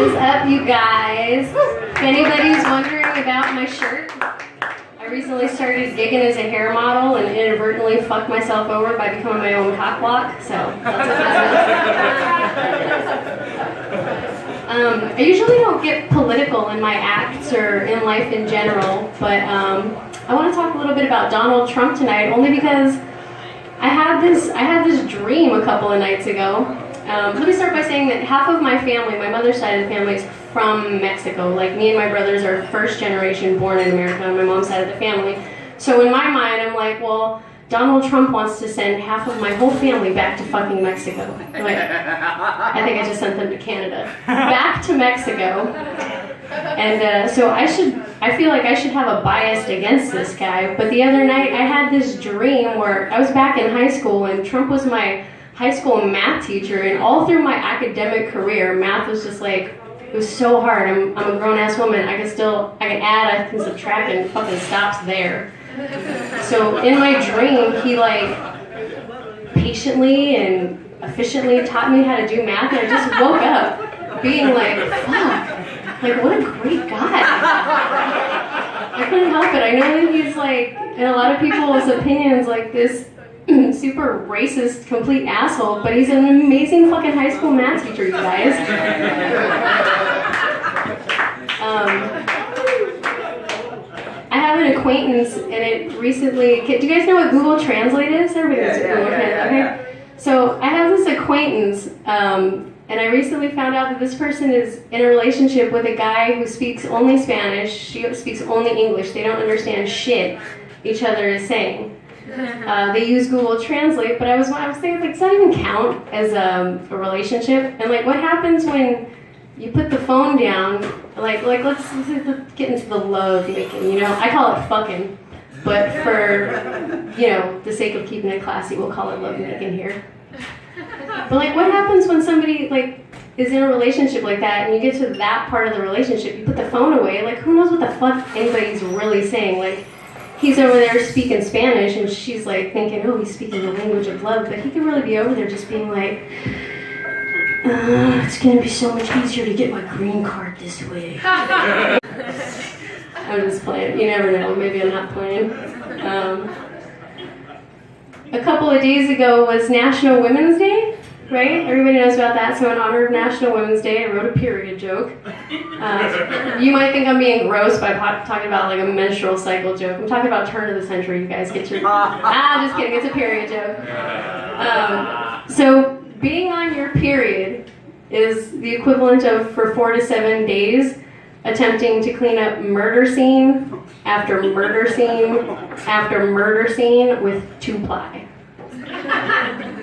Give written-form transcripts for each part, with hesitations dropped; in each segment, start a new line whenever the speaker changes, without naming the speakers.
What is up, you guys? If anybody's wondering about my shirt, I recently started gigging as a hair model and inadvertently fucked myself over by becoming my own cock block, so that's I usually don't get political in my acts or in life in general, but I want to talk a little bit about Donald Trump tonight, only because I had this dream a couple of nights ago. Let me start by saying that half of my family, my mother's side of the family, is from Mexico. Like, me and my brothers are first generation born in America on my mom's side of the family. So in my mind, I'm like, well, Donald Trump wants to send half of my whole family back to fucking Mexico. Like, I think I just sent them to Canada. Back to Mexico. And so I feel like I should have a bias against this guy. But the other night, I had this dream where I was back in high school and Trump was my high school math teacher, and all through my academic career, math was just like, it was so hard. I'm a grown-ass woman. I can add, I can subtract, and it fucking stops there. So in my dream, he like patiently and efficiently taught me how to do math, and I just woke up being like, fuck, like what a great guy. I couldn't help it. I know that he's like, in a lot of people's opinions, like this super racist, complete asshole, but he's an amazing fucking high school math teacher, you guys. I have an acquaintance, and it recently, do you guys know what Google Translate is? Everybody knows what Google Translate, okay? So I have this acquaintance, and I recently found out that this person is in a relationship with a guy who speaks only Spanish, she speaks only English, they don't understand shit each other is saying. They use Google Translate, but I was thinking, like, does that even count as a relationship? And like, what happens when you put the phone down? Like let's get into the love making. You know, I call it fucking, but for the sake of keeping it classy, we'll call it love making here. But like, what happens when somebody like is in a relationship like that, and you get to that part of the relationship, you put the phone away? Like, who knows what the fuck anybody's really saying? Like, he's over there speaking Spanish, and she's like thinking, oh, he's speaking the language of love, but he could really be over there just being like, it's gonna be so much easier to get my green card this way. I'm just playing. You never know. Maybe I'm not playing. A couple of days ago was National Women's Day, right? Everybody knows about that. So in honor of National Women's Day, I wrote a period joke. You might think I'm being gross by talking about like a menstrual cycle joke. I'm talking about turn of the century. You guys get your... just kidding. It's a period joke. So being on your period is the equivalent of, for 4 to 7 days, attempting to clean up murder scene after murder scene after murder scene with 2-ply.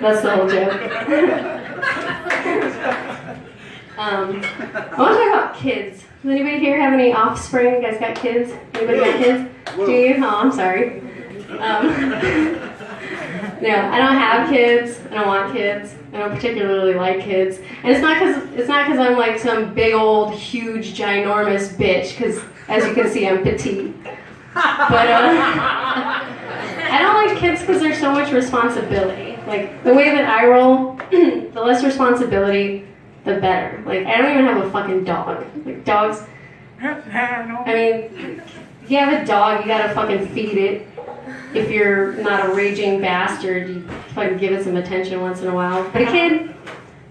That's the whole joke. I want to talk about kids. Does anybody here have any offspring? You guys got kids? Anybody got kids? Do you? Oh, I'm sorry. No, I don't have kids. I don't want kids. I don't particularly like kids. And it's not because I'm like some big old huge ginormous bitch, because as you can see, I'm petite. But I don't like kids because there's so much responsibility. Like, the way that I roll, the less responsibility, the better. Like, I don't even have a fucking dog. Like, dogs, I mean, if you have a dog, you gotta fucking feed it. If you're not a raging bastard, you fucking give it some attention once in a while. But a kid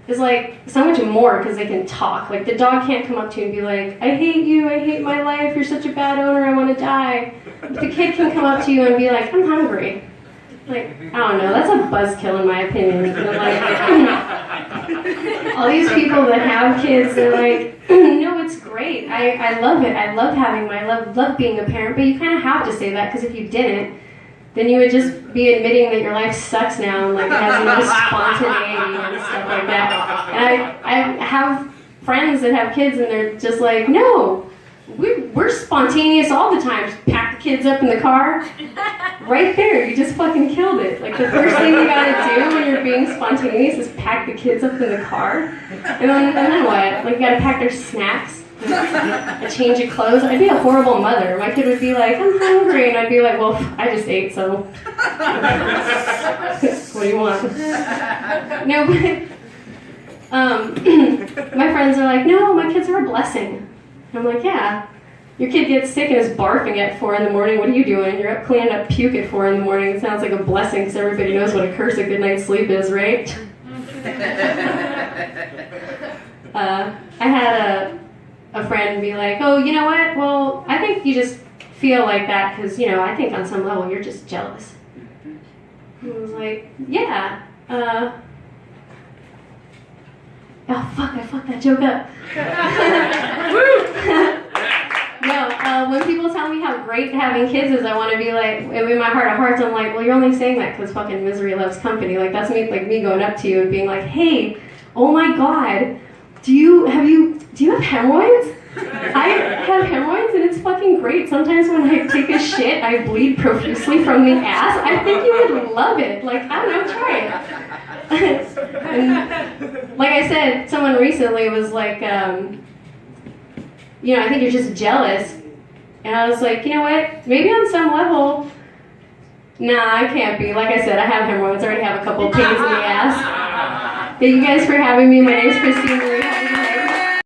is like so much more because they can talk. Like, the dog can't come up to you and be like, I hate you, I hate my life, you're such a bad owner, I want to die. But the kid can come up to you and be like, I'm hungry. Like, I don't know, that's a buzzkill in my opinion. And like, all these people that have kids, they're like, no, it's great. I love it. I love love being a parent. But you kind of have to say that, because if you didn't, then you would just be admitting that your life sucks now and like has no spontaneity and stuff like that. And I have friends that have kids and they're just like, no, we're spontaneous all the time. Just pack the kids up in the car. Right there, you just fucking killed it. Like, the first thing you gotta do when you're being spontaneous is pack the kids up in the car. And then what? Like, you gotta pack their snacks, a change of clothes. I'd be a horrible mother. My kid would be like, I'm hungry. And I'd be like, well, I just ate, so what do you want? No, but my friends are like, no, my kids are a blessing. I'm like, yeah. Your kid gets sick and is barfing at 4 in the morning. What are you doing? You're up cleaning up puke at 4 in the morning. It sounds like a blessing because everybody knows what a curse of good night's sleep is, right? I had a friend be like, oh, you know what? Well, I think you just feel like that because, I think on some level you're just jealous. And I was like, yeah. Oh, fuck, I fucked that joke up. No, when people tell me how great having kids is, I want to be like, in my heart of hearts, I'm like, well, you're only saying that because fucking misery loves company. Like, that's me going up to you and being like, hey, oh my God, do you have hemorrhoids? I have hemorrhoids and it's fucking great. Sometimes when I take a shit, I bleed profusely from the ass. I think you would love it. Like, I don't know, try it. And, like I said, someone recently was like, I think you're just jealous. And I was like, you know what? Maybe on some level, nah, I can't be. Like I said, I have hemorrhoids. I already have a couple of pains in the ass. Thank you guys for having me. My name's Christine Marie.